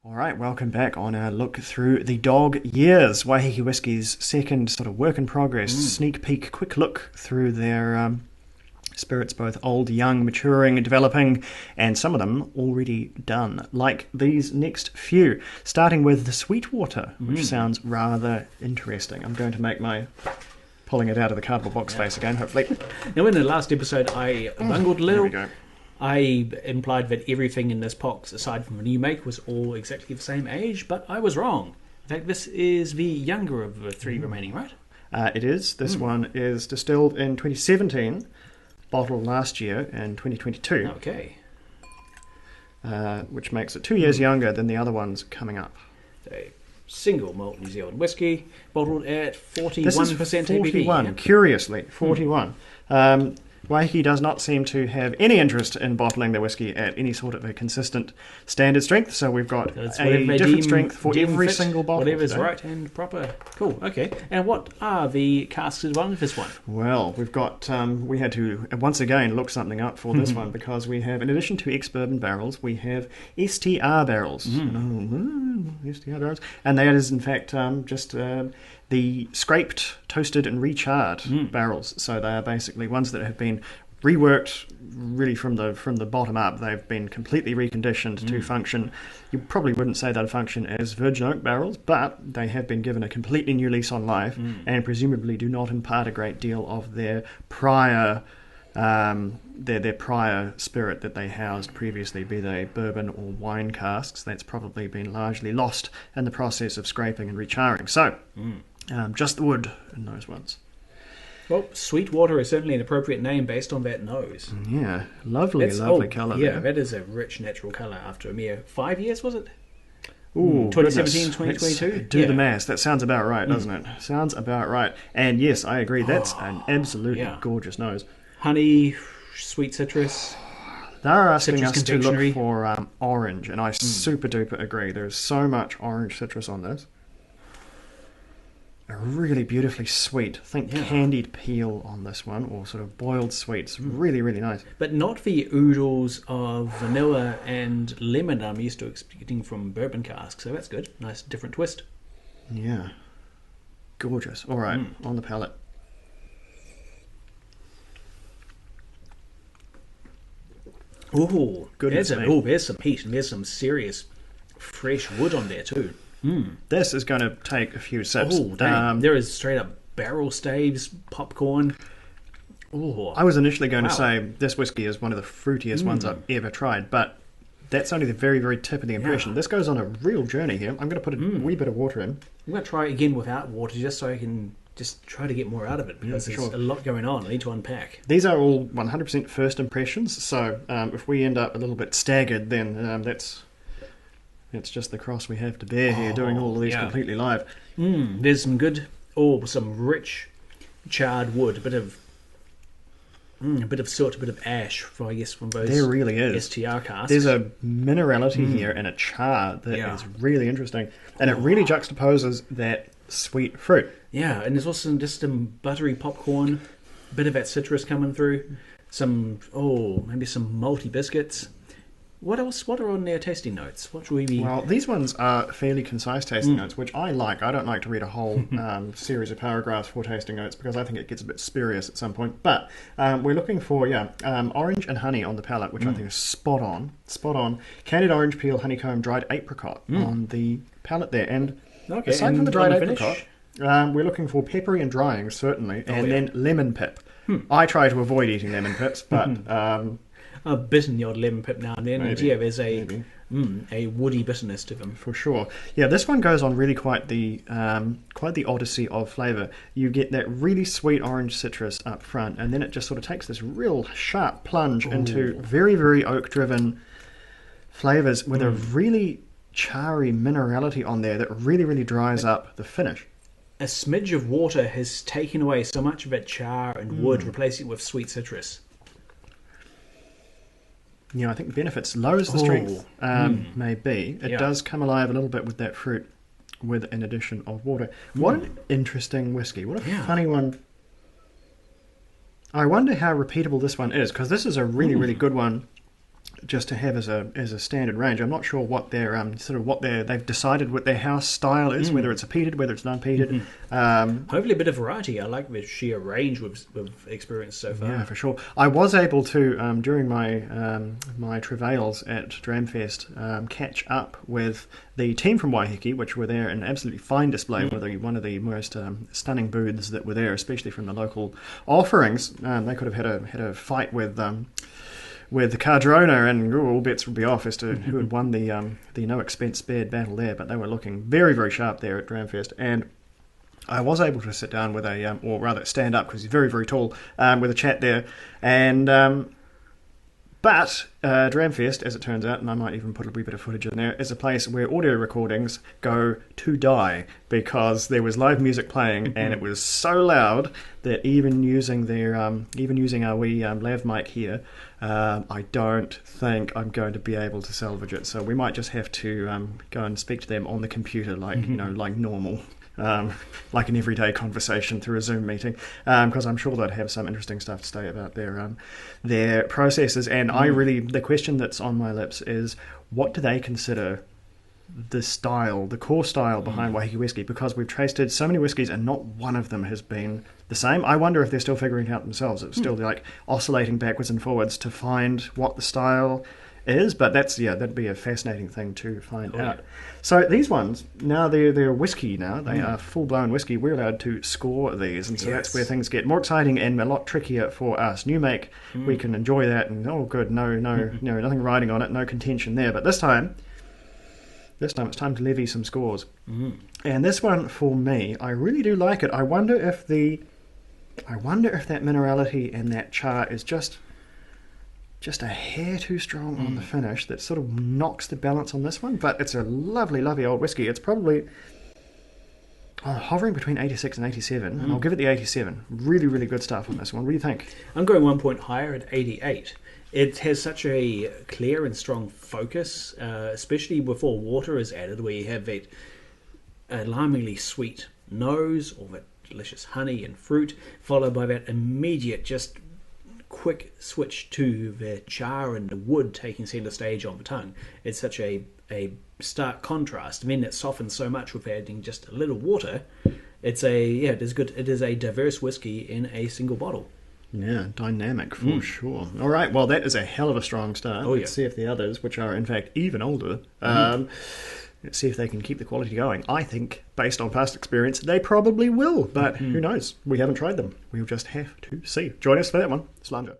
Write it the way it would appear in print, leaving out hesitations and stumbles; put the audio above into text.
All right, welcome back on our look through the dog years. Waiheke Whisky's second sort of work in progress, sneak peek, quick look through their spirits, both old, young, maturing, developing, and some of them already done, like these next few. Starting with the Sweetwater, which sounds rather interesting. I'm going to make my pulling it out of the cardboard box face again, hopefully. Now, in the last episode, I bungled a little. There we go. I implied that everything in this box, aside from a new make, was all exactly the same age, but I was wrong. In fact, this is the younger of the three remaining, right? It is. This one is distilled in 2017, bottled last year in 2022. Okay. Which makes it 2 years younger than the other ones coming up. A single malt New Zealand whiskey, bottled at 41% This is ABV. 41, Yeah. curiously, 41. Waiheke does not seem to have any interest in bottling the whiskey at any sort of a consistent standard strength, so we've got That's a whatever they different deem- strength for deem every fit, single bottle. Whatever's today. right and proper. Cool, okay. And what are the casks as well of this one? Well, we've got, we had to once again look something up for this one because we have, in addition to ex-bourbon barrels, we have STR barrels. STR barrels. And that is, in fact, just the scraped, toasted, and recharred barrels. So they are basically ones that have been reworked really from the bottom up. They've been completely reconditioned to function. You probably wouldn't say they'd function as virgin oak barrels, but they have been given a completely new lease on life and presumably do not impart a great deal of their prior their prior spirit that they housed previously, be they bourbon or wine casks. That's probably been largely lost in the process of scraping and recharring. So just the wood in those ones. Well, Sweetwater is certainly an appropriate name based on that nose. Yeah, lovely colour Yeah, there. that is a rich natural colour after a mere 5 years, was it? Ooh, 2017, goodness. 2022? Let's do the maths. That sounds about right, doesn't it? Sounds about right. And yes, I agree. That's an absolutely gorgeous nose. Honey, sweet citrus. They're asking Citrus us to look confectionery. for orange, and I super duper agree. There's so much orange citrus on this. A really beautifully sweet, think candied peel on this one, or sort of boiled sweets. Really, really nice. But not the oodles of vanilla and lemon I'm used to expecting from bourbon casks, so that's good. Nice different twist. Yeah. Gorgeous. All right, on the palate. Ooh, Goodness there's me. there's some heat and there's some serious fresh wood on there too. This is going to take a few sips. Oh, dang. There is straight up barrel staves, popcorn. Oh, I was initially going to say this whiskey is one of the fruitiest ones I've ever tried, but that's only the very, very tip of the impression. This goes on a real journey here. I'm going to put a wee bit of water in. I'm going to try it again without water just so I can just try to get more out of it because there's a lot going on. I need to unpack. These are all 100% first impressions, so if we end up a little bit staggered, then that's just the cross we have to bear here, doing all of these completely live. There's some good, some rich charred wood, a bit of soot, a bit of ash, from those There really is. STR casks. There's a minerality here and a char that is really interesting, and it really juxtaposes that sweet fruit. Yeah, and there's also just some buttery popcorn, a bit of that citrus coming through, some, maybe some malty biscuits. What else? What are on their tasting notes? What should we be... Well, these ones are fairly concise tasting notes, which I like. I don't like to read a whole series of paragraphs for tasting notes because I think it gets a bit spurious at some point. But we're looking for, orange and honey on the palate, which I think is spot on. Spot on. Candied orange peel, honeycomb, dried apricot on the palate there. And aside from the dried apricot, we're looking for peppery and drying, certainly, and then lemon pip. I try to avoid eating lemon pips, but... a bit in the odd lemon pip now and then, Maybe. and there's a woody bitterness to them. For sure. Yeah, this one goes on really quite the odyssey of flavour. You get that really sweet orange citrus up front, and then it just sort of takes this real sharp plunge into very, very oak-driven flavours with a really charry minerality on there that really, really dries up the finish. A smidge of water has taken away so much of that char and wood, replacing it with sweet citrus. I think the benefits lowers the strength, maybe. It does come alive a little bit with that fruit with an addition of water. What an interesting whiskey. What a funny one. I wonder how repeatable this one is, because this is a really, really good one just to have as a standard range. I'm not sure what their they've decided what their house style is, whether it's a peated, whether it's an unpeated. Hopefully a bit of variety. I like the sheer range we've experienced so far. Yeah, for sure. I was able to during my travails at Dramfest catch up with the team from Waiheke, which were there in absolutely fine display, with one of the most stunning booths that were there, especially from the local offerings. They could have had a fight with the Cardrona, and all bets would be off as to who had won the no expense spared battle there. But they were looking very, very sharp there at Dramfest, and I was able to sit down with or rather stand up because he's very, very tall, with a chat there, and but Dramfest, as it turns out, and I might even put a wee bit of footage in there, is a place where audio recordings go to die, because there was live music playing and it was so loud that even using our wee lav mic here, I don't think I'm going to be able to salvage it. So we might just have to go and speak to them on the computer, like like normal. Like an everyday conversation through a Zoom meeting, because I'm sure they'd have some interesting stuff to say about their processes. And the question that's on my lips is, what do they consider the core style behind Waiheke Whisky? Because we've tasted so many whiskies and not one of them has been the same. I wonder if they're still figuring it out themselves. It's still like oscillating backwards and forwards to find what the style is, but that'd be a fascinating thing to find out. So these ones, now they're whiskey now, they are full-blown whiskey. We're allowed to score these, and so that's where things get more exciting and a lot trickier for us. New make, we can enjoy that, and good, no, nothing riding on it, no contention there. But this time it's time to levy some scores. And this one, for me, I really do like it. I wonder if that minerality and that char is just a hair too strong on the finish, that sort of knocks the balance on this one. But it's a lovely, lovely old whiskey. It's probably hovering between 86 and 87, and I'll give it the 87. Really, really good stuff on this one. What do you think? I'm going 1 point higher at 88. It has such a clear and strong focus, especially before water is added, where you have that alarmingly sweet nose, or that delicious honey and fruit, followed by that immediate, just quick switch to the char and the wood taking centre stage on the tongue. It's such a stark contrast. I mean, it softens so much with adding just a little water. It is good. It is a diverse whiskey in a single bottle. Yeah, dynamic for sure. All right, well, that is a hell of a strong start. Let's see if the others, which are in fact even older, let's see if they can keep the quality going. I think, based on past experience, they probably will, but who knows? We haven't tried them. We'll just have to see. Join us for that one. Slander.